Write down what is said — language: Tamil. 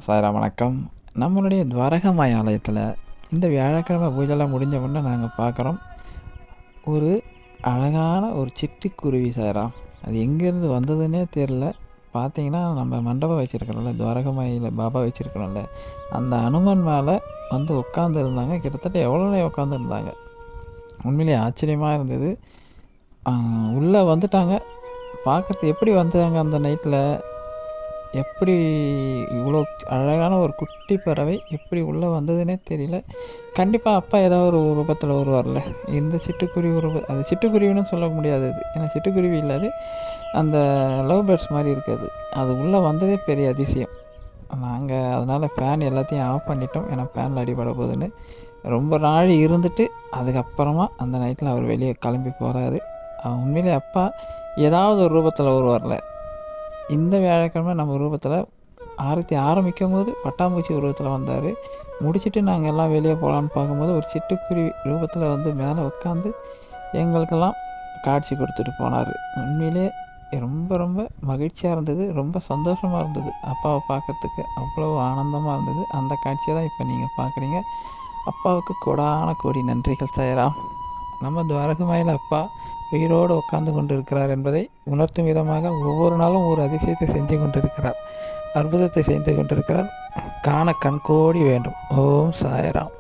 சாய்ராம் வணக்கம். நம்மளுடைய துவாரகமாய் ஆலயத்தில் இந்த வியாழக்கிழமை பூஜைலாம் முடிஞ்ச உடனே நாங்கள் பார்க்குறோம் ஒரு அழகான ஒரு சிட்டுக்குருவி சாய்ராம். அது எங்கேருந்து வந்ததுன்னே தெரில. பார்த்தீங்கன்னா நம்ம மண்டபம் வச்சுருக்கிறோம்ல, துவாரகமாயில் பாபா வச்சுருக்கிறோம்ல, அந்த அனுமன் மேலே வந்து உட்காந்துருந்தாங்க. கிட்டத்தட்ட எவ்வளோ நேரம் உட்காந்துருந்தாங்க. உண்மையிலேயே ஆச்சரியமாக இருந்தது. உள்ளே வந்துட்டாங்க. பார்க்குறது எப்படி வந்தாங்க அந்த நைட்டில், எப்படி இவ்வளோ அழகான ஒரு குட்டி பறவை எப்படி உள்ளே வந்ததுன்னே தெரியல. கண்டிப்பாக அப்பா ஏதாவது ஒரு ரூபத்தில் வருவார்ல. இந்த சிட்டுக்குருவி அது சிட்டுக்குருவின்னு சொல்ல முடியாது. அது ஏன்னா சிட்டுக்குருவி இல்லை, அது அந்த லவ் பேர்ட்ஸ் மாதிரி இருக்காது. அது உள்ளே வந்ததே பெரிய அதிசயம். நாங்கள் அதனால் ஃபேன் எல்லாத்தையும் ஆஃப் பண்ணிட்டோம். ஏன்னா ஃபேனில் அடிபட போகுதுன்னு. ரொம்ப நாள் இருந்துட்டு அதுக்கப்புறமா அந்த நைட்டில் அவர் வெளியே கிளம்பி போகிறாரு. உண்மையிலே அப்பா ஏதாவது ஒரு ரூபத்தில் வருவார்ல. இந்த வியாழக்கிழமை நம்ம உருவத்தில் ஆரத்தி ஆரம்பிக்கும் போது பட்டாம்பூச்சி உருவத்தில் வந்தார். முடிச்சுட்டு நாங்கள் எல்லாம் வெளியே போகலான்னு பார்க்கும்போது ஒரு சிட்டுக்குருவி ரூபத்தில் வந்து மேலே உட்காந்து எங்களுக்கெல்லாம் காட்சி கொடுத்துட்டு போனார். உண்மையிலே ரொம்ப ரொம்ப மகிழ்ச்சியாக இருந்தது, ரொம்ப சந்தோஷமாக இருந்தது. அப்பாவை பார்க்கறதுக்கு அவ்வளோ ஆனந்தமாக இருந்தது. அந்த காட்சியை தான் இப்போ நீங்கள் பார்க்குறீங்க. அப்பாவுக்கு கோடான கோடி நன்றிகள் சாய்ராம். நம்ம துவாரகமாயில் அப்பா உயிரோடு உட்கார்ந்து கொண்டிருக்கிறார் என்பதை உணர்த்தும் விதமாக ஒவ்வொரு நாளும் ஒரு அதிசயத்தை செஞ்சு கொண்டிருக்கிறார், அற்புதத்தை செய்து கொண்டிருக்கிறார். காண கண்கோடி வேண்டும். ஓம் சாய்ராம்.